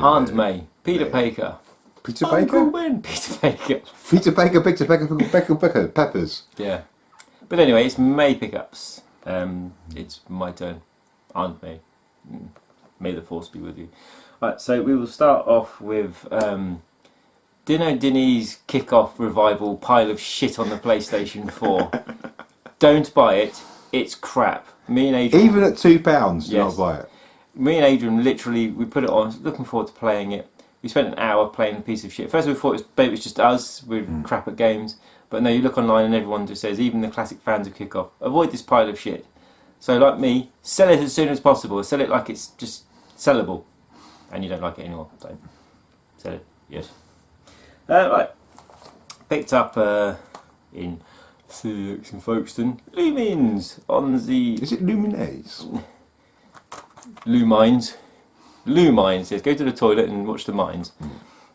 Aunt May, Peter Baker. Peter Baker? Uncle Ben, Peter Baker. Peter Baker, Peppers. Yeah. But anyway, it's May pickups. It's my turn. Aunt May. May the force be with you. Right, so we will start off with Dino Dinny's Kickoff Revival pile of shit on the PlayStation 4. Don't buy it. It's crap. Me and Adrian... Even at £2, do not buy it. Me and Adrian literally, we put it on, looking forward to playing it. We spent an hour playing a piece of shit. First we thought it was just us, we're crap at games. But no, you look online and everyone just says, even the classic fans of Kickoff, avoid this pile of shit. So like me, sell it as soon as possible. Sell it like it's just sellable. And you don't like it anymore, so sell it, yes. Right, picked up in CX in Folkestone, Lumines on the... Is it Lumines? Lumines. Lumines, yes, go to the toilet and watch the mines.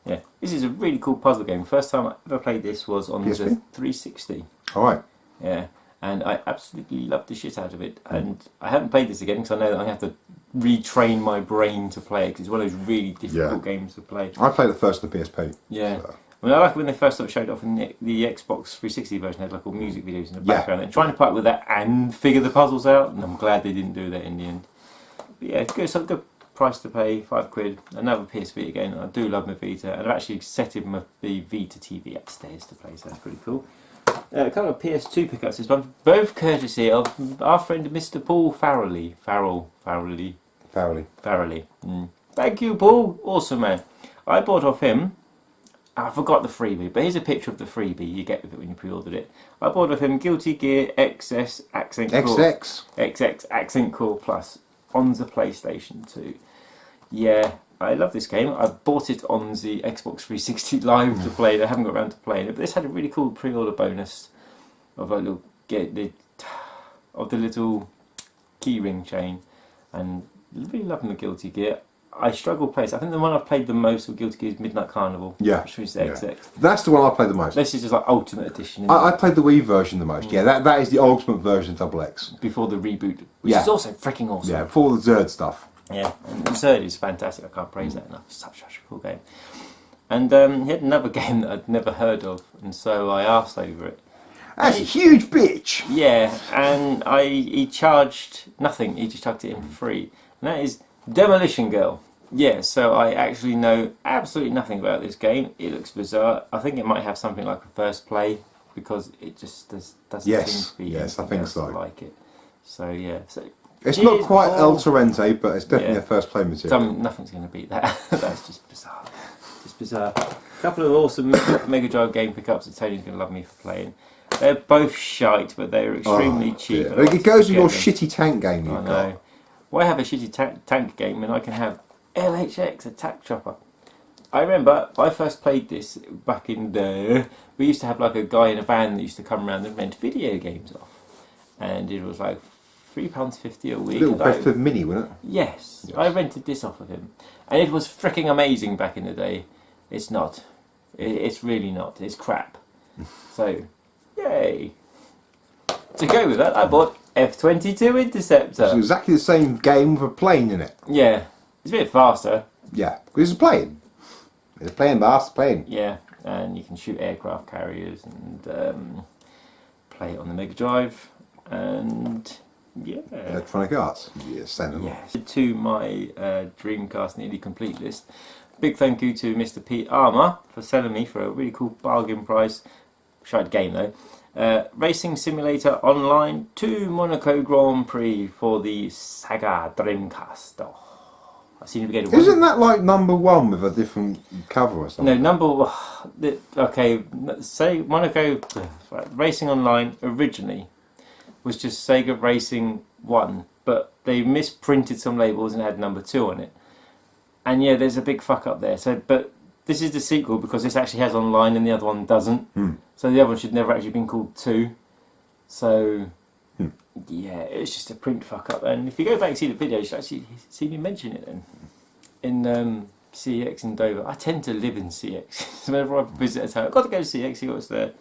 Yeah, this is a really cool puzzle game. First time I ever played this was on the 360. Alright. Yeah, and I absolutely loved the shit out of it. And I haven't played this again because I know that I have to retrain my brain to play it because it's one of those really difficult games to play. I played it first on the PSP. Yeah. So. I mean, I like when they first sort of showed it off in the Xbox 360 version, they had like all music videos in the background. And trying to play with that and figure the puzzles out, and I'm glad they didn't do that in the end. But yeah, good, good price to pay, £5. Another PS Vita game. I do love my Vita, and I've actually set in the Vita TV upstairs to play, so that's pretty cool. A couple of PS2 pickups this month, both courtesy of our friend Mr. Paul Farrelly. Farrelly. Thank you, Paul. Awesome, man. I bought off him. I forgot the freebie, but here's a picture of the freebie you get with it when you pre-ordered it. I bought off him Guilty Gear XS Accent Core. XX Accent Core Plus on the PlayStation 2. Yeah, I love this game. I bought it on the Xbox 360 Live to play it. I haven't got around to playing it, but this had a really cool pre-order bonus of a little the little keyring chain, and really loving the Guilty Gear. I struggle playing. I think the one I've played the most of Guilty Gear is Midnight Carnival. Yeah, which is XX. That's the one I played the most. This is just like Ultimate Edition. I played the Wii version the most. Yeah, that is the ultimate version of XX. Before the reboot, which is also freaking awesome. Yeah, before the Zerd stuff. Yeah, and Zerd is fantastic. I can't praise that enough. It's such a cool game. And he had another game that I'd never heard of, and so I asked over it. That's a huge bitch. Yeah, and he charged nothing. He just chucked it in for free, and that is Demolition Girl. Yeah, so I actually know absolutely nothing about this game. It looks bizarre. I think it might have something like a first play because it just doesn't seem to be anything else like it. So yeah, so it's not quite El Torrente, but it's definitely a first play material. Nothing's going to beat that. That's just bizarre. Just bizarre. A couple of awesome Mega Drive game pickups that Tony's going to love me for playing. They're both shite, but they're extremely cheap. It goes with your shitty tank game you've got. Why have a shitty tank game when I can have LHX Attack Chopper? I remember I first played this back in the... We used to have like a guy in a van that used to come around and rent video games off. And it was like £3.50 a week. Little Bedford Mini, wasn't it? Yes, I rented this off of him. And it was freaking amazing back in the day. It's not. It's really not. It's crap. So, yay. To go with that, I bought F-22 Interceptor. It's exactly the same game with a plane in it. Yeah. It's a bit faster. Yeah, because it's a plane. It's a plane, fast plane. Yeah, and you can shoot aircraft carriers and play it on the Mega Drive. And yeah. Electronic Arts. Yes, to my Dreamcast Nearly Complete list. Big thank you to Mr. Pete Armour for selling me for a really cool bargain price. Shite game though. Racing Simulator Online 2 Monaco Grand Prix for the Sega Dreamcast. Oh, I seem to be getting. Isn't that like #1 with a different cover or something? No, okay, say Monaco Racing Online originally was just Sega Racing 1, but they misprinted some labels and had #2 on it. And yeah, there's a big fuck up there. So, but this is the sequel because this actually has online and the other one doesn't. So the other one should never actually been called 2. So yeah, it's just a print fuck up. And if you go back and see the video, you should actually see me mention it then. In CX in Dover. I tend to live in CX. So whenever I visit a town, I've got to go to CX, see what's there.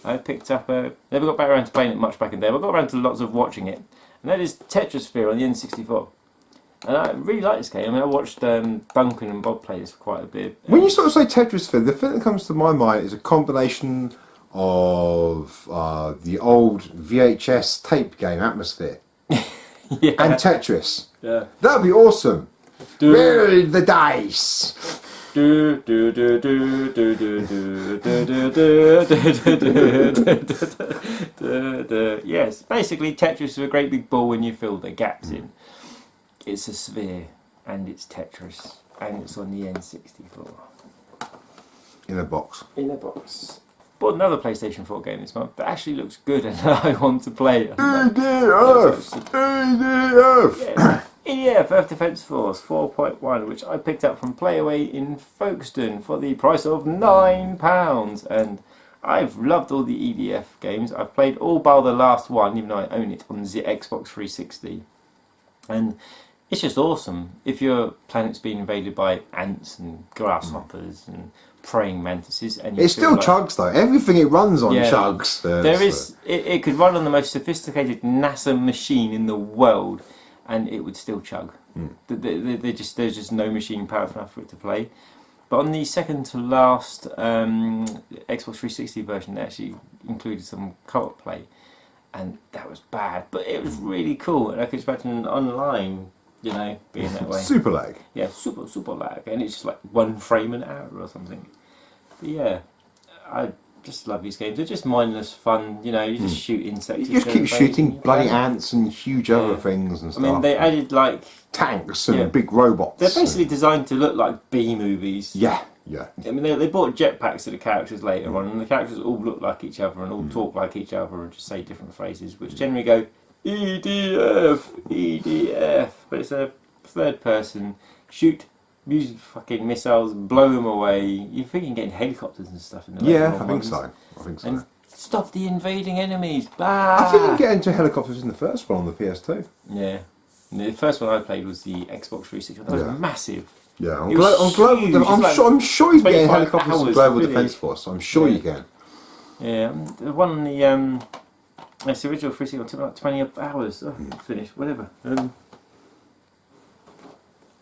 I picked up never got back around to playing it much back in there, but I got around to lots of watching it. And that is Tetrasphere on the N64. And I really like this game. I mean, I watched Duncan and Bob play this for quite a bit. When you sort of say Tetris Sphere, the thing that comes to my mind is a combination of the old VHS tape game Atmosphere Yeah. and Tetris. Yeah. That'd be awesome. Do, Roll the dice. do, do, do, do, do, do, do, do, do, do, do, do, do. Yes, basically Tetris is a great big ball and you fill the gaps in. It's a sphere and it's Tetris and it's on the N64. In a box. In a box. Bought another PlayStation 4 game this month that actually looks good and I want to play it. EDF! EDF! Yeah, EDF, Earth Defence Force 4.1, which I picked up from Playaway in Folkestone for the price of £9. And I've loved all the EDF games. I've played all bar the last one, even though I own it on the Xbox 360. And it's just awesome. If your planet's being invaded by ants and grasshoppers and praying mantises, and It still chugs though. Everything it runs on chugs. There is. It could run on the most sophisticated NASA machine in the world, and it would still chug. There's just no machine powerful enough for it to play. But on the second to last Xbox 360 version, they actually included some co-op play, and that was bad. But it was really cool, and I could expect an online, you know, being that way. Super lag. Yeah, super lag, and it's just like 1 frame an hour or something. But yeah, I just love these games. They're just mindless fun, you know. You just shoot insects. You just keep shooting bloody ants and huge other things and I stuff. mean, they added like tanks and big robots. They're basically designed to look like B movies. Yeah. I mean, they brought jetpacks to the characters later on, and the characters all look like each other and all talk like each other and just say different phrases, which generally go EDF, EDF. But it's a third person shoot. Use fucking missiles, blow them away. You think you can get in helicopters and stuff in the I think so. And stop the invading enemies. Bah! I think you can get into helicopters in the first one on the PS2. Yeah. And the first one I played was the Xbox 360. That was massive. Yeah, It was huge. I'm sure you can get in 25 helicopters in hours, Global really. Defence Force. I'm sure you can. Yeah, the one on the it's the original 360 took about 20 hours. Finished, whatever.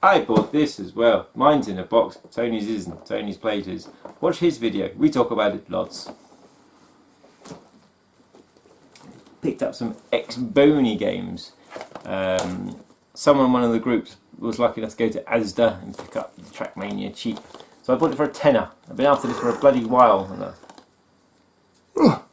I bought this as well. Mine's in a box. Tony's isn't. Tony's played his. Watch his video. We talk about it lots. Picked up some ex-Boney games. Someone in one of the groups was lucky enough to go to Asda and pick up the Trackmania cheap. So I bought it for a tenner. I've been after this for a bloody while.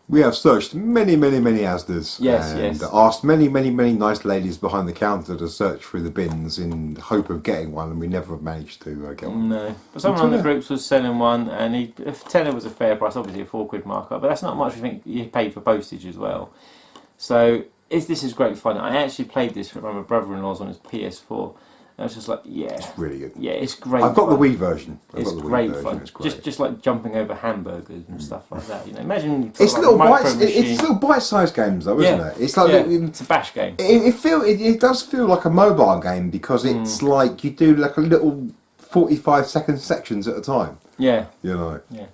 We have searched many Asdas. Yes, and asked many nice ladies behind the counter to search through the bins in hope of getting one, and we never managed to get one. No. But someone on the groups was selling one, and a tenner was a fair price, obviously a £4 markup, but that's not much. I think you paid for postage as well. So this is great fun. I actually played this from my brother-in-law's on his PS4. I was just like, it's really good. Yeah, it's great. I've got the Wii version. It's great fun. It's great. Just like jumping over hamburgers and stuff like that. You know, imagine it's little bite-sized games though, isn't it? It's like it's a bash game. It does feel like a mobile game because it's like you do like a little 45-second sections at a time. Yeah. You know. Yeah.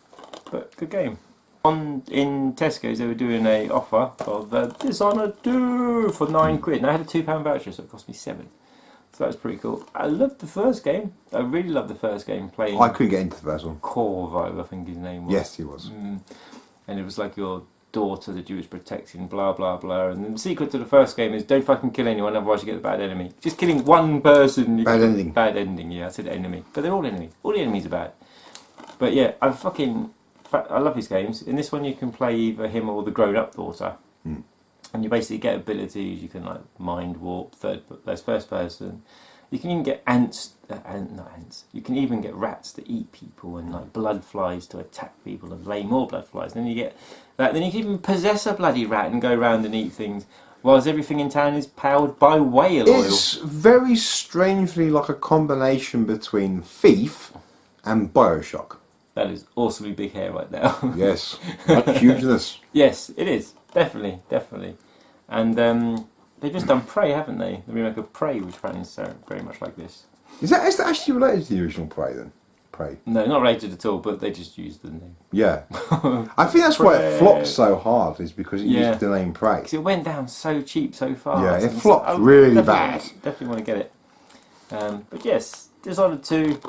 But good game. In Tesco's they were doing a offer of Dishonored 2 for £9. And I had a £2 voucher, so it cost me £7. So that was pretty cool. I loved the first game. I really loved the first game. Playing. I couldn't get into the first one. Corvo, I think his name was. Yes, he was. And it was like your daughter that you was protecting, blah blah blah. And the secret to the first game is don't fucking kill anyone, otherwise you get the bad enemy. Just killing one person. Bad ending. Bad ending. Yeah, I said enemy, but they're all enemies. All the enemies are bad. But yeah, I love his games. In this one, you can play either him or the grown-up daughter. And you basically get abilities. You can like mind warp, first person. You can even get ants, not ants. You can even get rats to eat people, and like blood flies to attack people and lay more blood flies. Then you get that. Then you can even possess a bloody rat and go around and eat things. Whilst everything in town is powered by whale oil. It's very strangely like a combination between Thief and Bioshock. That is awesomely big hair right now. Yes, much hugeness. Yes, it is. Definitely. And they've just done Prey, haven't they? The remake of Prey, which apparently is very much like this. Is that actually related to the original Prey then? Prey? No, not related at all, but they just used the name. Yeah. I think that's why it flopped so hard, is because it used the name Prey. Because it went down so cheap so fast. Yeah, it flopped really bad. Definitely want to get it. But yes, Dishonored 2,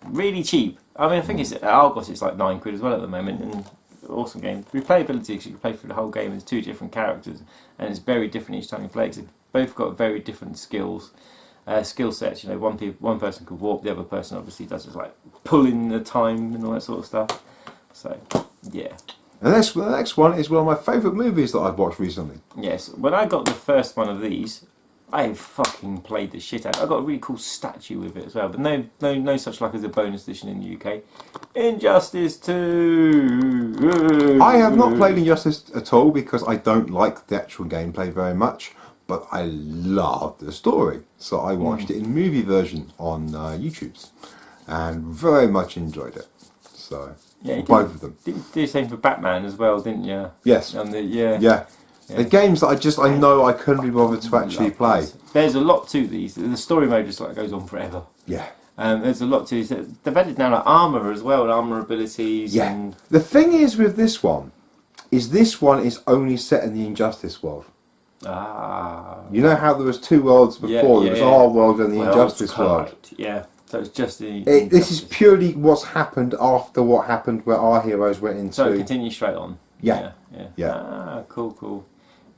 really cheap. I mean, I think it's at Argos, it's like £9 as well at the moment, and awesome game. Replayability, because you can play through the whole game as 2 different characters, and it's very different each time you play, because they've both got very different skill sets. You know, one person could warp, the other person obviously does just like pulling the time and all that sort of stuff. So, yeah. And the next one is one of my favourite movies that I've watched recently. Yes, when I got the first one of these, I fucking played the shit out. I got a really cool statue with it as well, but no such luck as a bonus edition in the UK. Injustice 2. I have not played Injustice at all because I don't like the actual gameplay very much, but I love the story. So I watched it in movie version on YouTube's and very much enjoyed it. So yeah, both of them. Did you do the same for Batman as well, didn't you? Yes. Yeah. The games that I know I couldn't be bothered to actually play. There's a lot to these. The story mode just like goes on forever. Yeah. There's a lot to these. They've added now like armour as well, and armour abilities. Yeah. And The thing is with this one is only set in the Injustice world. You know how there was 2 worlds before? There was our world and the Injustice world. Yeah. So it's just the. This is purely what's happened after what happened where our heroes went into. So it continues straight on. Yeah. Cool.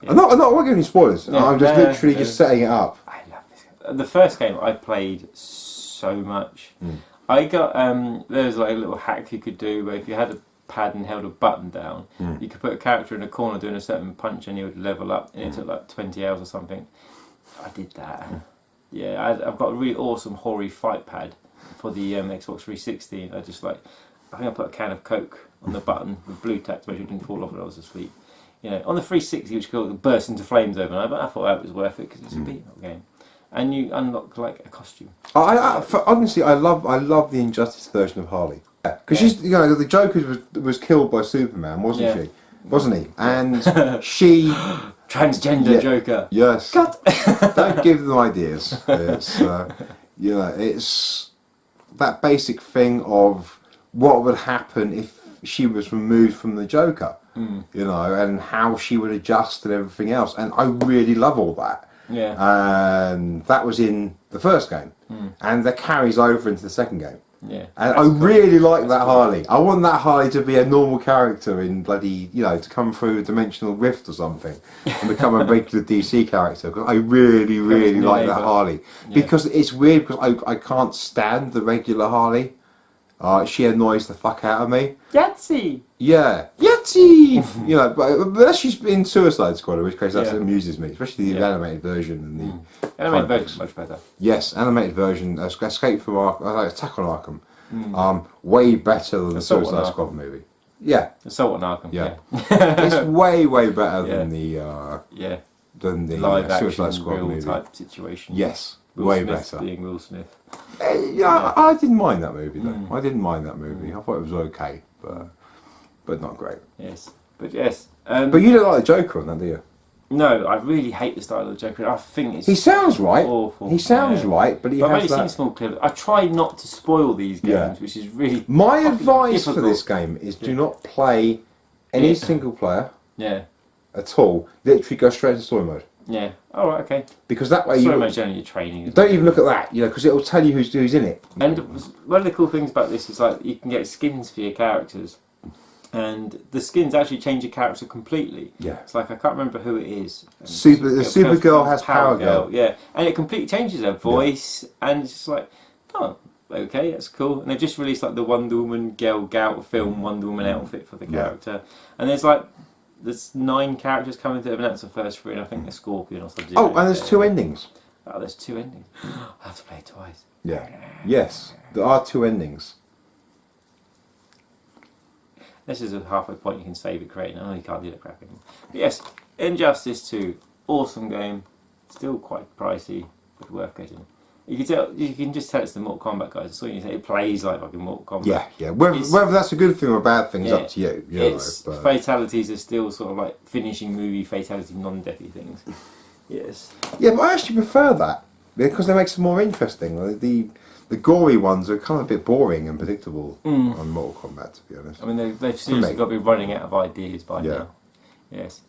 Yeah. I'm not giving you spoilers. No, I'm just literally just setting it up. I love this game. The first game I played so much. I got there's like a little hack you could do where if you had a pad and held a button down, you could put a character in a corner doing a certain punch and he would level up, and it took like 20 hours or something. I did that. Yeah, I've got a really awesome Hori fight pad for the Xbox 360. I think I put a can of Coke on the button with blue tack to make sure it didn't fall off when I was asleep. You know, on the 360, which could burst into flames overnight, but I thought that was worth it because it's a beat-up game, and you unlock like a costume. Honestly, I love the Injustice version of Harley because she's the Joker was killed by Superman, wasn't she? Wasn't he? And she transgender Joker. Yes. Cut. Don't give them ideas. It's it's that basic thing of what would happen if she was removed from the Joker. And how she would adjust and everything else, and I really love all that. Yeah. And that was in the first game, and that carries over into the second game. Yeah. And I really like that Harley. I want that Harley to be a normal character in bloody, to come through a dimensional rift or something and become a regular DC character. Because I really, really like that Harley. Because it's weird because I can't stand the regular Harley. She annoys the fuck out of me. Yahtzee! Yeah, Yahtzee! But unless she's in Suicide Squad, in which case that amuses me, especially the animated version and the animated version is much better. Yes, animated version. Escape from Arkham, Attack on Arkham, way better than the Suicide Squad movie. Yeah, Assault on Arkham. Yeah, it's way better than the live Suicide action Squad real movie type situation. Yes, Will way Smith better. Being Will Smith. I didn't mind that movie though. I didn't mind that movie. I thought it was okay, but not great. Yes. But you don't like the Joker on that, do you? No, I really hate the style of the Joker. I think it's He sounds right. awful. He sounds right, but I've only seen small clips. I try not to spoil these games, which is really My advice difficult. for this game is do not play any single player at all. Literally go straight into story mode. Yeah. Oh, right, okay. Because that way Story mode's only your training. Don't even look at that, because it'll tell you who's in it. And one of the cool things about this is like you can get skins for your characters, and the skins actually change your character completely. Yeah. It's like I can't remember who it is. Supergirl has Power Girl. Yeah, and it completely changes her voice, and it's just like, oh, okay, that's cool. And they've just released like the Wonder Woman Gal Gadot film Wonder Woman outfit for the character, and there's 9 characters coming to announce the first 3, and I think the Scorpion or something. Oh, and there's 2 endings. Oh, there's 2 endings. I have to play it twice. Yeah. Yes, there are 2 endings. This is a halfway point you can save it creating. Oh, you can't do that crap anymore. But yes, Injustice 2, awesome game. Still quite pricey, but worth getting. You can just tell it's the Mortal Kombat guys. That's all you say. It plays like fucking Mortal Kombat. Yeah. Whether that's a good thing or a bad thing is up to you. Fatalities are still sort of like finishing movie fatality, non-deathy things. Yes. Yeah, but I actually prefer that because it makes it more interesting. The gory ones are kind of a bit boring and predictable on Mortal Kombat, to be honest. I mean, they've seriously got to be running out of ideas by now. Yes.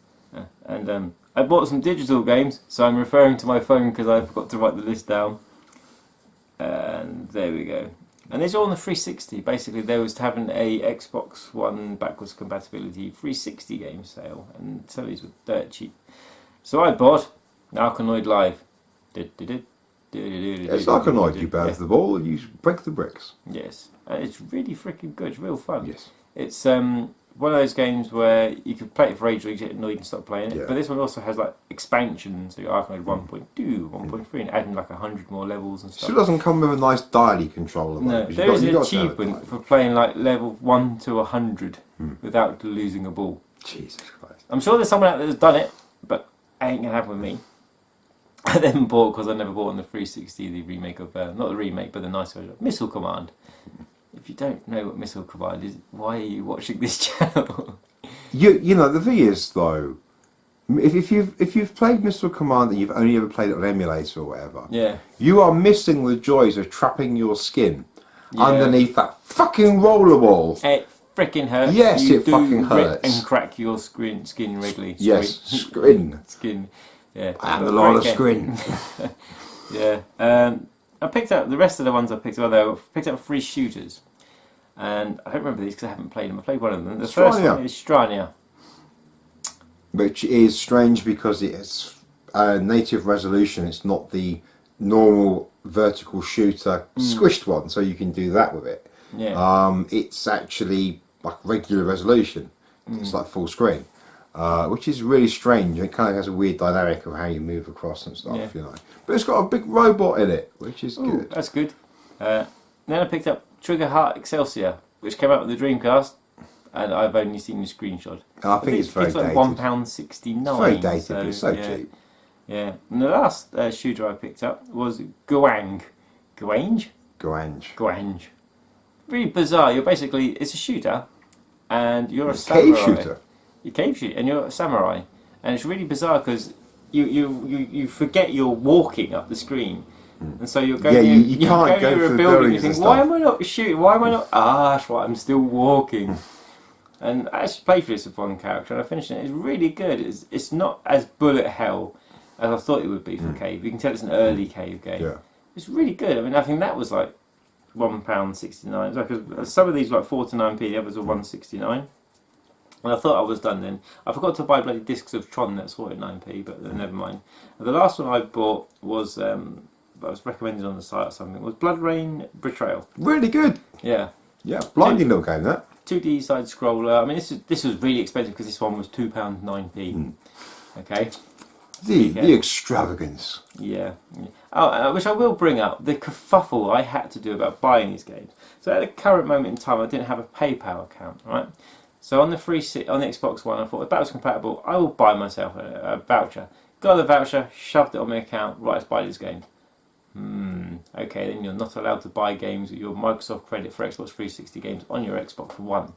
And I bought some digital games, so I'm referring to my phone because I forgot to write the list down. And there we go. And these are all on the 360. Basically, there was having a Xbox One backwards compatibility 360 game sale, and some of these were dirt cheap. So I bought Arkanoid Live. It's Arkanoid. You bounce the ball and you break the bricks. Yes, and it's really freaking good. It's real fun. Yes. It's one of those games where you could play it for ages, you get annoyed and stop playing it. Yeah. But this one also has like expansions, so Arkanoid 1.2, 1.3, and adding like 100 more levels and stuff. Still doesn't come with a nice dialy controller. Though, No, 'cause there is you've an got to have it, achievement like- for playing like level 1 to 100 without losing a ball. Jesus Christ. I'm sure there's someone out there that's done it, but it ain't gonna happen with me. I then bought, because I never bought on the 360, the remake of, not the remake, but the nice version of Missile Command. If you don't know what Missile Command is, why are you watching this channel? You know, the thing is though, if you've played Missile Command and you've only ever played it on emulator or whatever, Yeah. you are missing the joys of trapping your skin Yeah. underneath that fucking rollerball. It freaking hurts. Yes, You it do fucking rip hurts. and crack your skin regularly. Yes, scrin. Skin. Yeah. And the Lord of Scrin. Yeah. I picked up the rest of the ones I picked up. I picked up 3 shooters, and I don't remember these because I haven't played them. I played one of them. The first Strania. one is Strania. Which is strange because it's native resolution. It's not the normal vertical shooter squished one, so you can do that with it. Yeah. It's actually like regular resolution. It's like full screen, which is really strange. It kind of has a weird dynamic of how you move across and stuff, Yeah. you know. But it's got a big robot in it, which is Ooh, good. that's good. Then I picked up Trigger Heart Excelsior, which came out with the Dreamcast, and I've only seen the screenshot. I think it's very like dated. £1.69. It's very dated, so, but it's so yeah. cheap. Yeah. And the last shooter I picked up was Guang. Guange? Grange. Really bizarre. You're basically, it's a shooter, and you're a Cave samurai. shooter. You cave shoot, and you're a samurai, and it's really bizarre because you forget you're walking up the screen, and so you're going. Yeah, you you're can't going go near through a building. You buildings think, and why stuff. am I not shooting? Why am I not? That's right. I'm still walking. And I actually played through this with one character, and I finished it. It's really good. It's not as bullet hell as I thought it would be for cave. You can tell it's an early cave game. Yeah. It's really good. I mean, I think that was like £1.69. Like, some of these were like 49p, the others were £1.69. And I thought I was done then. I forgot to buy bloody discs of Tron that's 49p, but never mind. And the last one I bought was, that was recommended on the site or something, was Blood Rain Betrayal. Really good. Yeah. Yeah, blinding little game that. 2D side scroller. I mean, this was really expensive because this one was £2.9p. Okay. The extravagance. Yeah. Oh, which I will bring up, the kerfuffle I had to do about buying these games. So at the current moment in time, I didn't have a PayPal account, right? So on the Xbox One, I thought if that was compatible, I will buy myself a voucher. Got the voucher, shoved it on my account, right, let's buy this game. Okay, then you're not allowed to buy games with your Microsoft credit for Xbox 360 games on your Xbox One.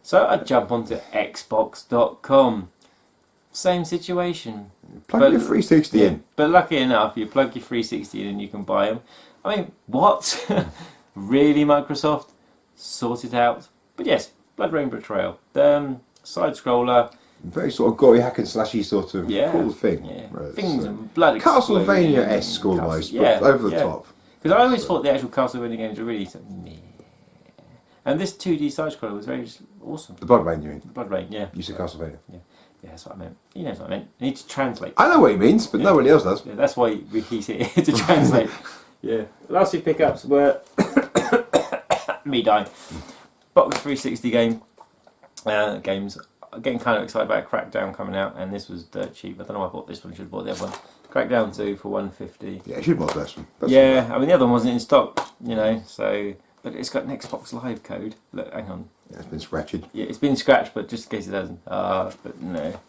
So I jump onto Xbox.com. Same situation. Plug your 360 in. But lucky enough, you plug your 360 in and you can buy them. I mean, what? Really, Microsoft? Sort it out. But yes, Blood Rain Betrayal. Side scroller. Very sort of gory hack and slashy sort of cool thing. Yeah. Whereas, Things and blood Castlevania-esque almost, but over the top. Because I always thought the actual Castlevania games were really meh. And this 2D side scroller was very awesome. The Blood Rain, you mean? Blood Rain, yeah. You said Castlevania. Yeah, that's what I meant. He knows what I meant. I need to translate. I know what he means, but nobody else does. Yeah, that's why he's here to translate. Yeah. The last 2 pickups were me dying. Box 360 games. I'm getting kind of excited about Crackdown coming out, and this was dirt cheap. I don't know why I bought this one. I should have bought the other one. Crackdown 2 for £1.50. Yeah, you should have bought this one. Yeah, I mean the other one wasn't in stock, you know. So, but it's got an Xbox Live code. Look, hang on. Yeah, it's been scratched. Yeah, it's been scratched, but just in case it doesn't. But no.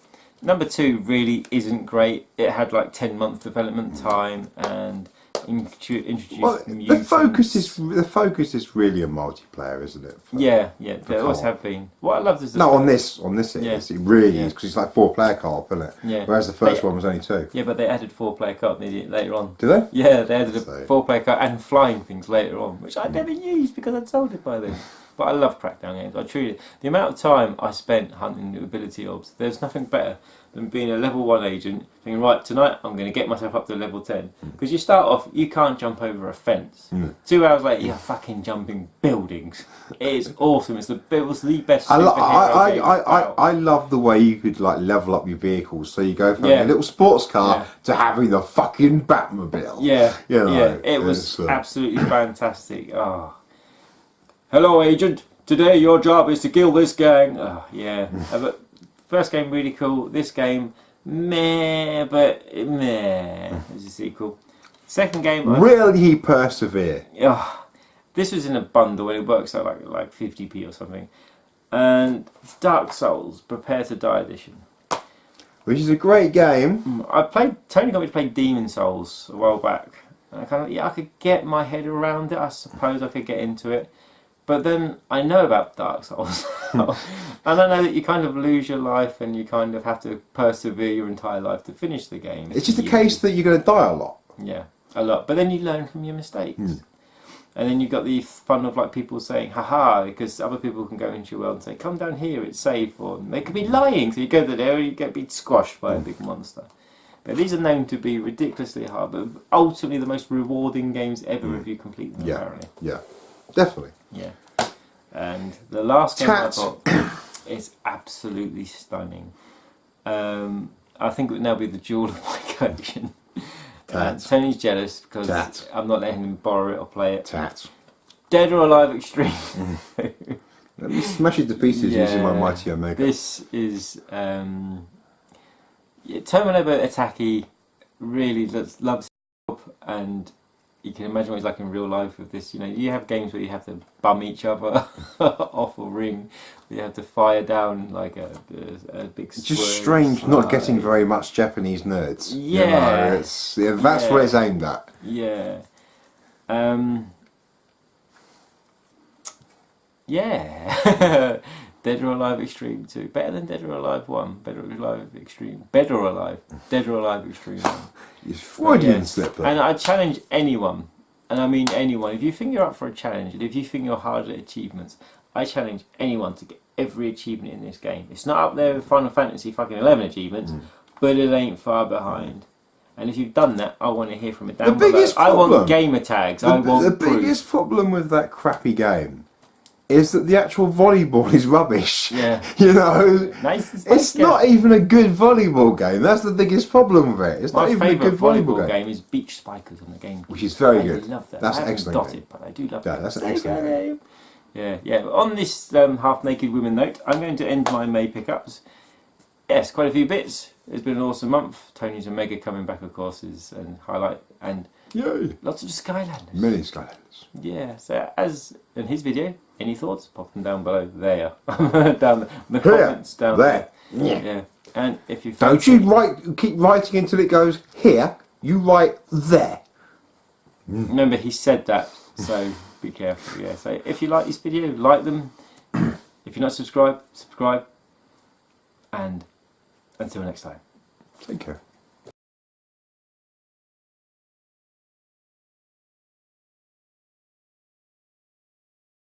Number 2 really isn't great. It had like 10-month development time and introduced Well, the focus is really a multiplayer, isn't it? Yeah, there always have been. What I loved is on this it is. It really is, because it's like 4-player co-op, isn't it? Yeah. Whereas the first one was only 2. Yeah, but they added 4-player co-op later on. Did they? Yeah, they added a So- 4-player co-op and flying things later on, which I never used because I'd sold it by then. But I love Crackdown games. I truly, the amount of time I spent hunting the ability orbs, there's nothing better than being a level 1 agent, thinking, right, tonight I'm going to get myself up to level 10. Because you start off, you can't jump over a fence. 2 hours later, you're fucking jumping buildings. It is awesome. It was the best superhero game. I love the way you could like level up your vehicles. So you go from a little sports car to having the fucking Batmobile. Yeah, you know, it was absolutely fantastic. Oh. Hello, agent. Today your job is to kill this gang. Oh, yeah. But first game really cool. This game, meh, but meh. There's a sequel. Second game, will he persevere? This was in a bundle and it works out like 50p or something. And Dark Souls, Prepare to Die edition, which is a great game. Tony got me to play Demon Souls a while back. And I could get my head around it. I suppose I could get into it. But then I know about Dark Souls. And I know that you kind of lose your life and you kind of have to persevere your entire life to finish the game. It's just a case that you're going to die a lot. Yeah, a lot. But then you learn from your mistakes. And then you've got the fun of like people saying, haha, because other people can go into your world and say, come down here, it's safe. Or they could be lying. So you go there and you get beat squashed by a big monster. But these are known to be ridiculously hard, but ultimately the most rewarding games ever if you complete them, apparently. Yeah, definitely. Yeah. And the last game I got is absolutely stunning. I think it would now be the jewel of my collection. Tony's jealous because I'm not letting him borrow it or play it. Dead or Alive Extreme. Let me smash it to pieces using my Mighty Omega. This is Terminator Attacky really loves help, and you can imagine what it's like in real life with this. You know, you have games where you have to bum each other off a ring, where you have to fire down like a big. It's just strange not getting very much Japanese nerds. Yeah, you know, that's what it's aimed at. Yeah. Dead or Alive Extreme 2. Better than Dead or Alive 1. Better or Alive Extreme. Dead or Alive. Dead or Alive Extreme 1. It's Freudian slip. And I challenge anyone, and I mean anyone, if you think you're up for a challenge, and if you think you're hard at achievements, I challenge anyone to get every achievement in this game. It's not up there with Final Fantasy fucking 11 achievements, but it ain't far behind. And if you've done that, I want to hear from it down below. I want gamer tags. The biggest problem with that crappy game is that the actual volleyball is rubbish. Yeah. You know, it's not even a good volleyball game. That's the biggest problem with it. It's not even a good volleyball game. Is Beach Spikers on the game, which is very good. Love that. That's an excellent game. But I do love that. That's an excellent game. Yeah. On this half-naked women note, I'm going to end my May pickups. Yes, quite a few bits. It's been an awesome month. Tony's Omega coming back, of course, is an highlight, and lots of Skylanders. Many Skylanders. Yeah. So as in his video, any thoughts? Pop them down below there. Down the comments down there. Yeah. And if you don't you keep writing until it goes here. You write there. Remember, he said that, so be careful. Yeah. So if you like this video, like them. If you're not subscribed, subscribe. And until next time. Take care.